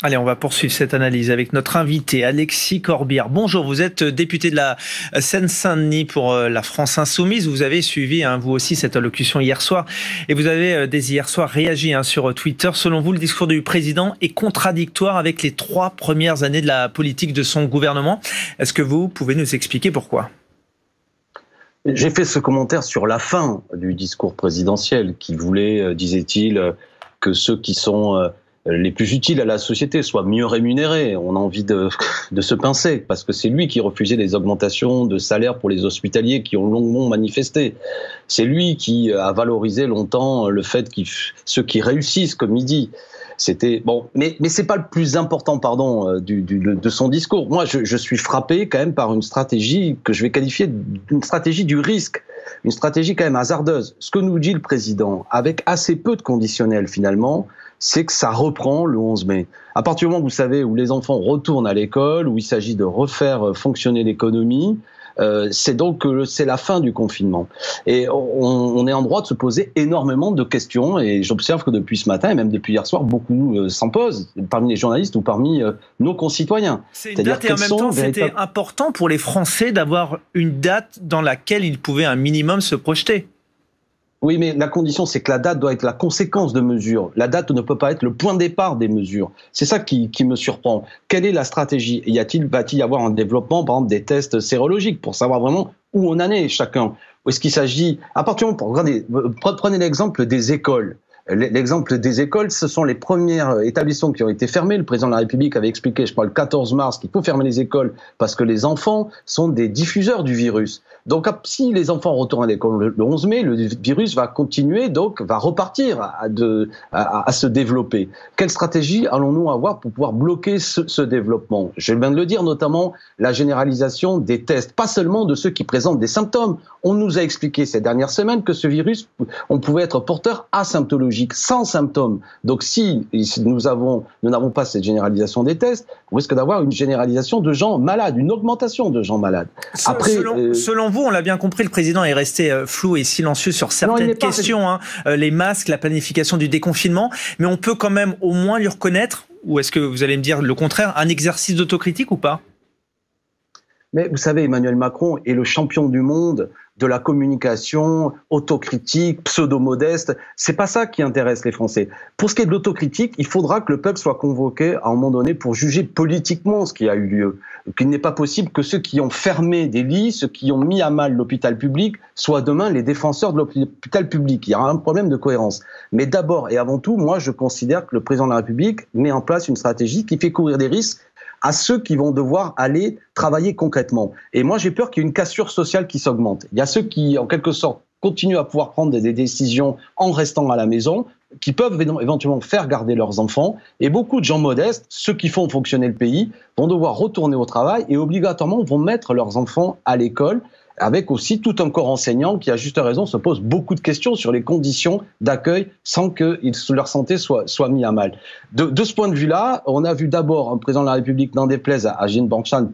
Allez, on va poursuivre cette analyse avec notre invité, Alexis Corbière. Bonjour, vous êtes député de la Seine-Saint-Denis pour la France Insoumise. Vous avez suivi, vous aussi, cette allocution hier soir. Et vous avez, dès hier soir, réagi sur Twitter. Selon vous, le discours du président est contradictoire avec les 3 premières années de la politique de son gouvernement. Est-ce que vous pouvez nous expliquer pourquoi ? J'ai fait ce commentaire sur la fin du discours présidentiel qui voulait, disait-il, que ceux qui sont les plus utiles à la société soient mieux rémunérés. On a envie de se pincer parce que c'est lui qui refusait les augmentations de salaire pour les hospitaliers qui ont longuement manifesté. C'est lui qui a valorisé longtemps le fait que ceux qui réussissent, comme il dit. C'était bon, mais c'est pas le plus important, de son discours. Moi, je suis frappé quand même par une stratégie que je vais qualifier d'une stratégie du risque, une stratégie quand même hasardeuse. Ce que nous dit le président, avec assez peu de conditionnel finalement, c'est que ça reprend le 11 mai. À partir du moment, vous savez, où les enfants retournent à l'école, où il s'agit de refaire fonctionner l'économie, c'est la fin du confinement. Et on est en droit de se poser énormément de questions. Et j'observe que depuis ce matin, et même depuis hier soir, beaucoup s'en posent, parmi les journalistes ou parmi nos concitoyens. C'est une date et en même temps, c'était important pour les Français d'avoir une date dans laquelle ils pouvaient un minimum se projeter. Oui, mais la condition, c'est que la date doit être la conséquence de mesures. La date ne peut pas être le point de départ des mesures. C'est ça qui me surprend. Quelle est la stratégie ? Va-t-il y avoir un développement, par exemple, des tests sérologiques pour savoir vraiment où on en est chacun ? Ou est-ce qu'il s'agit... À partir du moment, regardez, prenez l'exemple des écoles. L'exemple des écoles, ce sont les premiers établissements qui ont été fermés. Le président de la République avait expliqué, je crois, le 14 mars, qu'il faut fermer les écoles parce que les enfants sont des diffuseurs du virus. Donc, si les enfants retournent à l'école le 11 mai, le virus va continuer, donc va repartir à se développer. Quelle stratégie allons-nous avoir pour pouvoir bloquer ce développement ? Je viens de le dire, notamment la généralisation des tests, pas seulement de ceux qui présentent des symptômes. On nous a expliqué ces dernières semaines que ce virus, on pouvait être porteur asymptologique, sans symptômes. Donc si nous n'avons pas cette généralisation des tests, on risque d'avoir une généralisation de gens malades, une augmentation de gens malades. Après, selon vous, on l'a bien compris, le président est resté flou et silencieux sur certaines questions, les masques, la planification du déconfinement, mais on peut quand même au moins lui reconnaître, ou est-ce que vous allez me dire le contraire, un exercice d'autocritique ou pas ? Mais vous savez, Emmanuel Macron est le champion du monde de la communication autocritique, pseudo-modeste. C'est pas ça qui intéresse les Français. Pour ce qui est de l'autocritique, il faudra que le peuple soit convoqué à un moment donné pour juger politiquement ce qui a eu lieu. Qu'il n'est pas possible que ceux qui ont fermé des lits, ceux qui ont mis à mal l'hôpital public, soient demain les défenseurs de l'hôpital public. Il y a un problème de cohérence. Mais d'abord et avant tout, moi, je considère que le président de la République met en place une stratégie qui fait courir des risques à ceux qui vont devoir aller travailler concrètement. Et moi, j'ai peur qu'il y ait une cassure sociale qui s'augmente. Il y a ceux qui, en quelque sorte, continuent à pouvoir prendre des décisions en restant à la maison, qui peuvent éventuellement faire garder leurs enfants. Et beaucoup de gens modestes, ceux qui font fonctionner le pays, vont devoir retourner au travail et obligatoirement vont mettre leurs enfants à l'école, avec aussi tout un corps enseignant qui, à juste raison, se pose beaucoup de questions sur les conditions d'accueil sans que leur santé soit mise à mal. De ce point de vue-là, on a vu d'abord un président de la République, n'en déplaise à Jeanne Blanchard,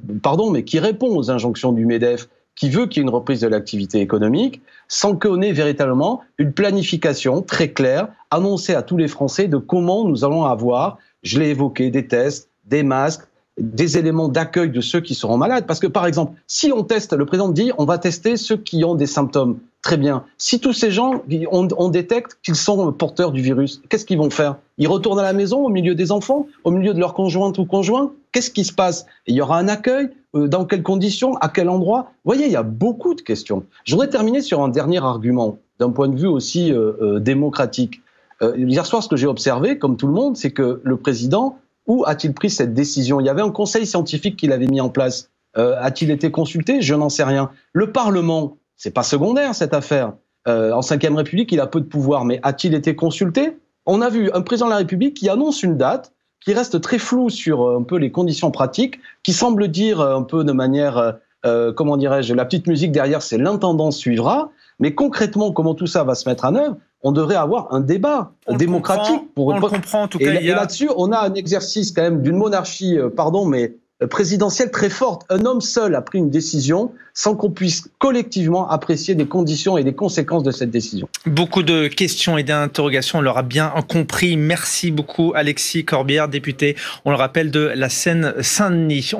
mais qui répond aux injonctions du MEDEF, qui veut qu'il y ait une reprise de l'activité économique, sans qu'on ait véritablement une planification très claire, annoncée à tous les Français de comment nous allons avoir, je l'ai évoqué, des tests, des masques, des éléments d'accueil de ceux qui seront malades. Parce que, par exemple, si on teste, le président dit, on va tester ceux qui ont des symptômes. Très bien. Si tous ces gens, on détecte qu'ils sont porteurs du virus, qu'est-ce qu'ils vont faire ? Ils retournent à la maison, au milieu des enfants, au milieu de leur conjointe ou conjoint ? Qu'est-ce qui se passe ? Il y aura un accueil ? Dans quelles conditions ? À quel endroit ? Vous voyez, il y a beaucoup de questions. Je voudrais terminer sur un dernier argument, d'un point de vue aussi démocratique. Hier soir, ce que j'ai observé, comme tout le monde, c'est que le président, où a-t-il pris cette décision ? Il y avait un conseil scientifique qu'il avait mis en place. A-t-il été consulté ? Je n'en sais rien. Le Parlement, c'est pas secondaire cette affaire. En Ve République, il a peu de pouvoir, mais a-t-il été consulté ? On a vu un président de la République qui annonce une date, qui reste très floue sur un peu les conditions pratiques, qui semble dire un peu de manière, comment dirais-je, la petite musique derrière, c'est l'intendant suivra, mais concrètement, comment tout ça va se mettre en œuvre ? On devrait avoir un débat démocratique. On le comprend, en tout cas. Et là-dessus, on a un exercice quand même d'une monarchie, présidentielle très forte. Un homme seul a pris une décision sans qu'on puisse collectivement apprécier des conditions et des conséquences de cette décision. Beaucoup de questions et d'interrogations, on l'aura bien compris. Merci beaucoup Alexis Corbière, député, on le rappelle, de la Seine-Saint-Denis.